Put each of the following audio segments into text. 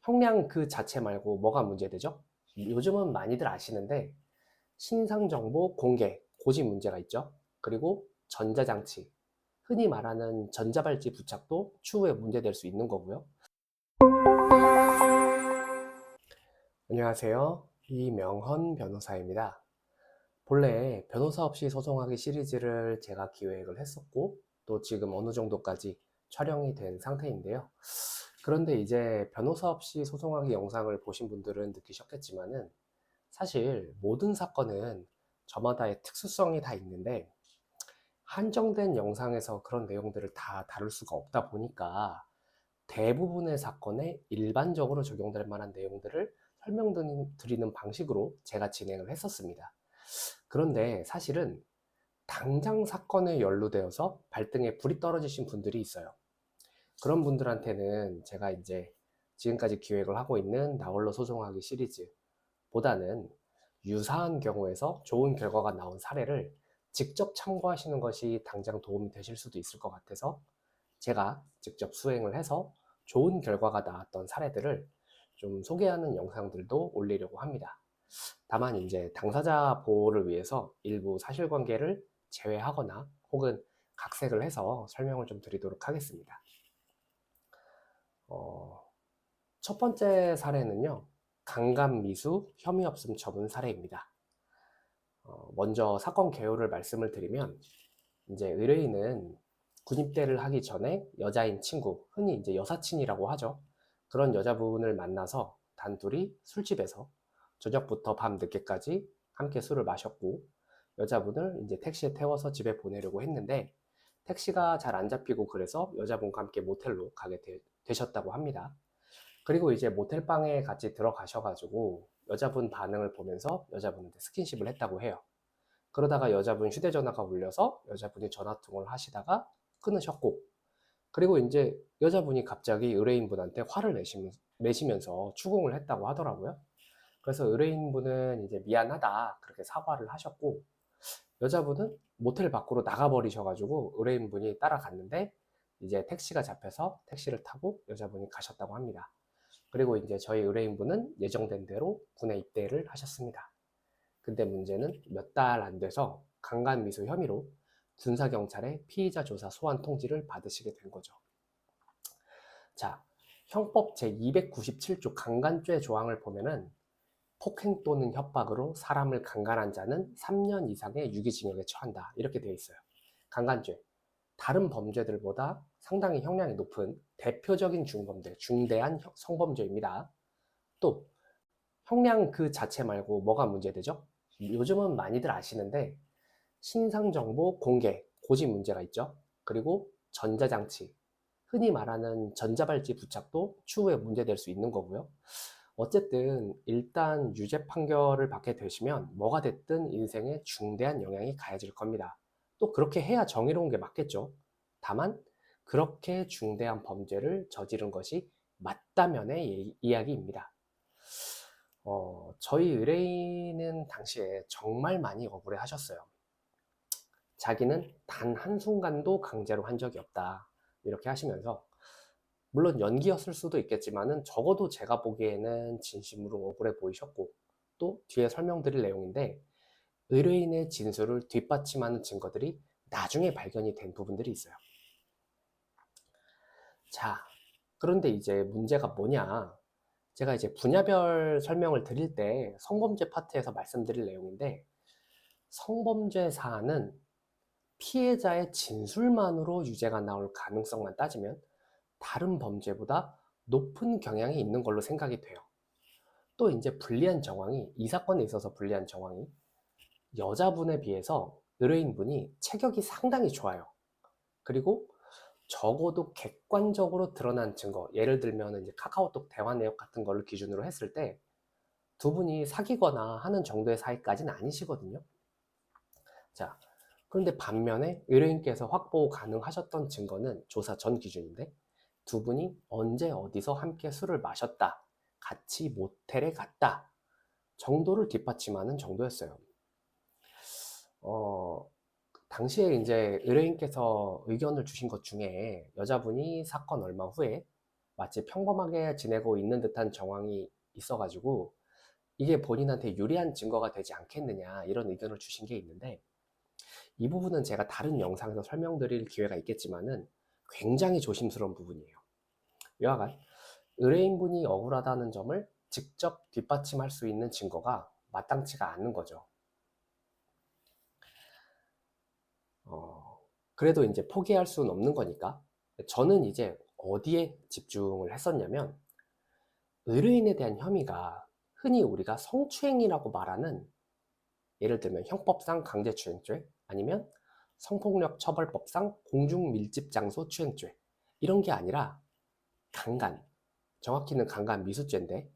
형량 그 자체 말고 뭐가 문제되죠? 요즘은 많이들 아시는데 신상정보 공개, 고지 문제가 있죠. 그리고 전자장치, 흔히 말하는 전자발찌 부착도 추후에 문제될 수 있는 거고요. 안녕하세요. 이명헌 변호사입니다. 본래 변호사 없이 소송하기 시리즈를 제가 기획을 했었고 또 지금 어느 정도까지 촬영이 된 상태인데요. 그런데 이제 변호사 없이 소송하기 영상을 보신 분들은 느끼셨겠지만은 사실 모든 사건은 저마다의 특수성이 다 있는데 한정된 영상에서 그런 내용들을 다 다룰 수가 없다 보니까 대부분의 사건에 일반적으로 적용될 만한 내용들을 설명드리는 방식으로 제가 진행을 했었습니다. 그런데 사실은 당장 사건에 연루되어서 발등에 불이 떨어지신 분들이 있어요. 그런 분들한테는 제가 이제 지금까지 기획을 하고 있는 나홀로 소송하기 시리즈보다는 유사한 경우에서 좋은 결과가 나온 사례를 직접 참고하시는 것이 당장 도움이 되실 수도 있을 것 같아서 제가 직접 수행을 해서 좋은 결과가 나왔던 사례들을 좀 소개하는 영상들도 올리려고 합니다. 다만 이제 당사자 보호를 위해서 일부 사실관계를 제외하거나 혹은 각색을 해서 설명을 좀 드리도록 하겠습니다. 첫 번째 사례는요, 강간미수 혐의 없음 처분 사례입니다. 먼저 사건 개요를 말씀을 드리면 이제 의뢰인은 군입대를 하기 전에 여자인 친구, 흔히 이제 여사친이라고 하죠. 그런 여자분을 만나서 단둘이 술집에서 저녁부터 밤 늦게까지 함께 술을 마셨고 여자분을 이제 택시에 태워서 집에 보내려고 했는데 택시가 잘 안 잡히고 그래서 여자분과 함께 모텔로 가게 되셨다고 합니다. 그리고 이제 모텔방에 같이 들어가셔가지고 여자분 반응을 보면서 여자분한테 스킨십을 했다고 해요. 그러다가 여자분 휴대전화가 울려서 여자분이 전화통화를 하시다가 끊으셨고, 그리고 이제 여자분이 갑자기 의뢰인분한테 화를 내시면서 추궁을 했다고 하더라고요. 그래서 의뢰인분은 이제 미안하다 그렇게 사과를 하셨고, 여자분은 모텔 밖으로 나가버리셔가지고 의뢰인분이 따라갔는데 이제 택시가 잡혀서 택시를 타고 여자분이 가셨다고 합니다. 그리고 이제 저희 의뢰인분은 예정된 대로 군에 입대를 하셨습니다. 근데 문제는 몇 달 안 돼서 강간미수 혐의로 군사경찰에 피의자 조사 소환 통지를 받으시게 된 거죠. 자, 형법 제297조 강간죄 조항을 보면은 폭행 또는 협박으로 사람을 강간한 자는 3년 이상의 유기징역에 처한다. 이렇게 되어 있어요. 강간죄. 다른 범죄들보다 상당히 형량이 높은 대표적인 중범죄, 중대한 성범죄입니다. 또 형량 그 자체 말고 뭐가 문제되죠? 요즘은 많이들 아시는데 신상정보 공개, 고지 문제가 있죠. 그리고 전자장치, 흔히 말하는 전자발찌 부착도 추후에 문제될 수 있는 거고요. 어쨌든 일단 유죄 판결을 받게 되시면 뭐가 됐든 인생에 중대한 영향이 가해질 겁니다. 또 그렇게 해야 정의로운 게 맞겠죠. 다만 그렇게 중대한 범죄를 저지른 것이 맞다면의 이야기입니다. 저희 의뢰인은 당시에 정말 많이 억울해 하셨어요. 자기는 단 한순간도 강제로 한 적이 없다. 이렇게 하시면서, 물론 연기였을 수도 있겠지만은 적어도 제가 보기에는 진심으로 억울해 보이셨고, 또 뒤에 설명드릴 내용인데, 의뢰인의 진술을 뒷받침하는 증거들이 나중에 발견이 된 부분들이 있어요. 자, 그런데 이제 문제가 뭐냐? 제가 이제 분야별 설명을 드릴 때 성범죄 파트에서 말씀드릴 내용인데, 성범죄 사안은 피해자의 진술만으로 유죄가 나올 가능성만 따지면 다른 범죄보다 높은 경향이 있는 걸로 생각이 돼요. 또 이제 불리한 정황이, 이 사건에 있어서 불리한 정황이 여자분에 비해서 의뢰인분이 체격이 상당히 좋아요. 그리고 적어도 객관적으로 드러난 증거, 예를 들면 이제 카카오톡 대화 내역 같은 거를 기준으로 했을 때 두 분이 사귀거나 하는 정도의 사이까지는 아니시거든요. 자, 그런데 반면에 의뢰인께서 확보 가능하셨던 증거는 조사 전 기준인데 두 분이 언제 어디서 함께 술을 마셨다, 같이 모텔에 갔다 정도를 뒷받침하는 정도였어요. 당시에 이제 의뢰인께서 의견을 주신 것 중에 여자분이 사건 얼마 후에 마치 평범하게 지내고 있는 듯한 정황이 있어가지고 이게 본인한테 유리한 증거가 되지 않겠느냐 이런 의견을 주신 게 있는데, 이 부분은 제가 다른 영상에서 설명드릴 기회가 있겠지만은 굉장히 조심스러운 부분이에요. 여하간 의뢰인분이 억울하다는 점을 직접 뒷받침할 수 있는 증거가 마땅치가 않는 거죠. 그래도 이제 포기할 수는 없는 거니까 저는 이제 어디에 집중을 했었냐면, 의뢰인에 대한 혐의가 흔히 우리가 성추행이라고 말하는, 예를 들면 형법상 강제추행죄, 아니면 성폭력 처벌법상 공중밀집장소 추행죄, 이런 게 아니라 강간, 정확히는 강간미수죄인데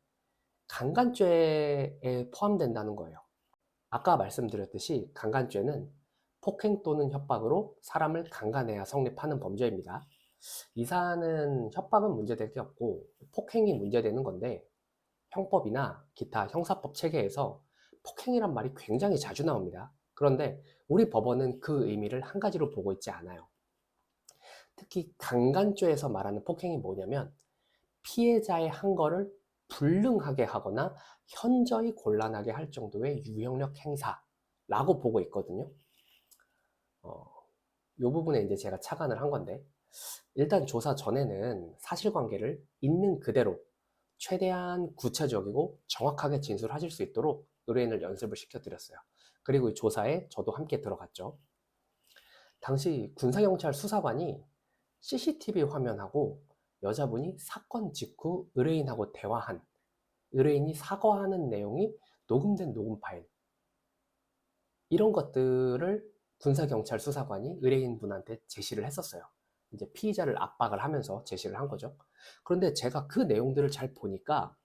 강간죄에 포함된다는 거예요. 아까 말씀드렸듯이 강간죄는 폭행 또는 협박으로 사람을 강간해야 성립하는 범죄입니다. 이 사안은 협박은 문제될 게 없고 폭행이 문제되는 건데, 형법이나 기타 형사법 체계에서 폭행이란 말이 굉장히 자주 나옵니다. 그런데 우리 법원은 그 의미를 한 가지로 보고 있지 않아요. 특히 강간죄에서 말하는 폭행이 뭐냐면, 피해자의 한 거를 불능하게 하거나 현저히 곤란하게 할 정도의 유형력 행사라고 보고 있거든요. 이 부분에 이제 제가 착안을 한 건데, 일단 조사 전에는 사실관계를 있는 그대로 최대한 구체적이고 정확하게 진술하실 수 있도록 의뢰인을 연습을 시켜드렸어요. 그리고 이 조사에 저도 함께 들어갔죠. 당시 군사경찰 수사관이 CCTV 화면하고 여자분이 사건 직후 의뢰인하고 대화한, 의뢰인이 사과하는 내용이 녹음된 녹음 파일, 이런 것들을 군사경찰 수사관이 의뢰인분한테 제시를 했었어요. 이제 피의자를 압박을 하면서 제시를 한 거죠. 그런데 제가 그 내용들을 잘 보니까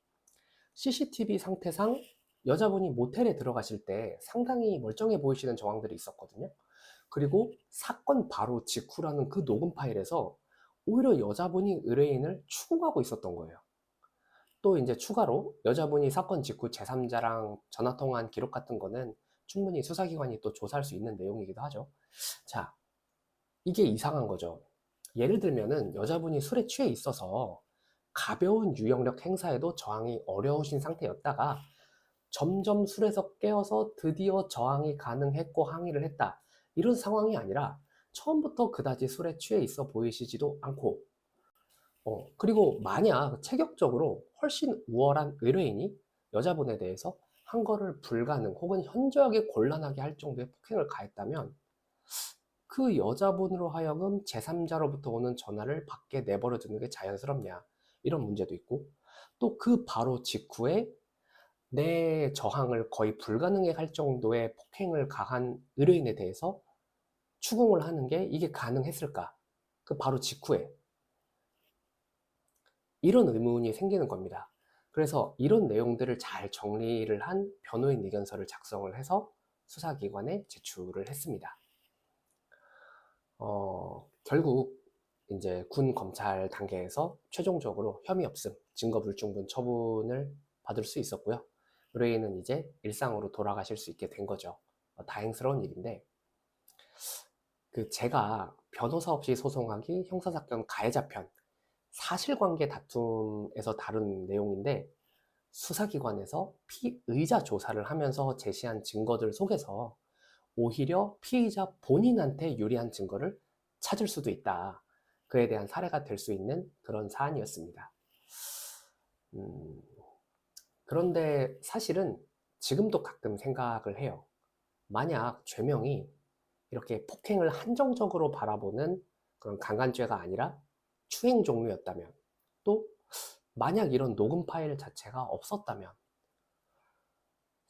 CCTV 상태상 여자분이 모텔에 들어가실 때 상당히 멀쩡해 보이시는 정황들이 있었거든요. 그리고 사건 바로 직후라는 그 녹음 파일에서 오히려 여자분이 의뢰인을 추궁하고 있었던 거예요. 또 이제 추가로 여자분이 사건 직후 제3자랑 전화통화한 기록 같은 거는 충분히 수사기관이 또 조사할 수 있는 내용이기도 하죠. 자, 이게 이상한 거죠. 예를 들면은 여자분이 술에 취해 있어서 가벼운 유형력 행사에도 저항이 어려우신 상태였다가 점점 술에서 깨어서 드디어 저항이 가능했고 항의를 했다, 이런 상황이 아니라 처음부터 그다지 술에 취해 있어 보이시지도 않고, 그리고 만약 체격적으로 훨씬 우월한 의뢰인이 여자분에 대해서 한 거를 불가능 혹은 현저하게 곤란하게 할 정도의 폭행을 가했다면 그 여자분으로 하여금 제3자로부터 오는 전화를 밖에 내버려 두는 게 자연스럽냐, 이런 문제도 있고, 또 그 바로 직후에 내 저항을 거의 불가능해 할 정도의 폭행을 가한 의뢰인에 대해서 추궁을 하는 게 이게 가능했을까? 그 바로 직후에 이런 의문이 생기는 겁니다. 그래서 이런 내용들을 잘 정리를 한 변호인 의견서를 작성을 해서 수사기관에 제출을 했습니다. 결국 이제 군 검찰 단계에서 최종적으로 혐의 없음, 증거 불충분 처분을 받을 수 있었고요. 의뢰인은 이제 일상으로 돌아가실 수 있게 된 거죠. 다행스러운 일인데, 제가 변호사 없이 소송하기 형사사건 가해자편 사실관계 다툼에서 다룬 내용인데, 수사기관에서 피의자 조사를 하면서 제시한 증거들 속에서 오히려 피의자 본인한테 유리한 증거를 찾을 수도 있다. 그에 대한 사례가 될 수 있는 그런 사안이었습니다. 그런데 사실은 지금도 가끔 생각을 해요. 만약 죄명이 이렇게 폭행을 한정적으로 바라보는 그런 강간죄가 아니라 추행 종류였다면, 또 만약 이런 녹음 파일 자체가 없었다면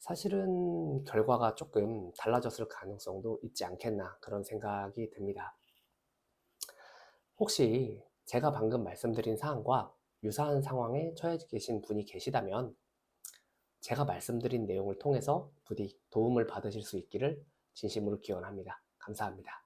사실은 결과가 조금 달라졌을 가능성도 있지 않겠나, 그런 생각이 듭니다. 혹시 제가 방금 말씀드린 사안과 유사한 상황에 처해 계신 분이 계시다면 제가 말씀드린 내용을 통해서 부디 도움을 받으실 수 있기를 진심으로 기원합니다. 감사합니다.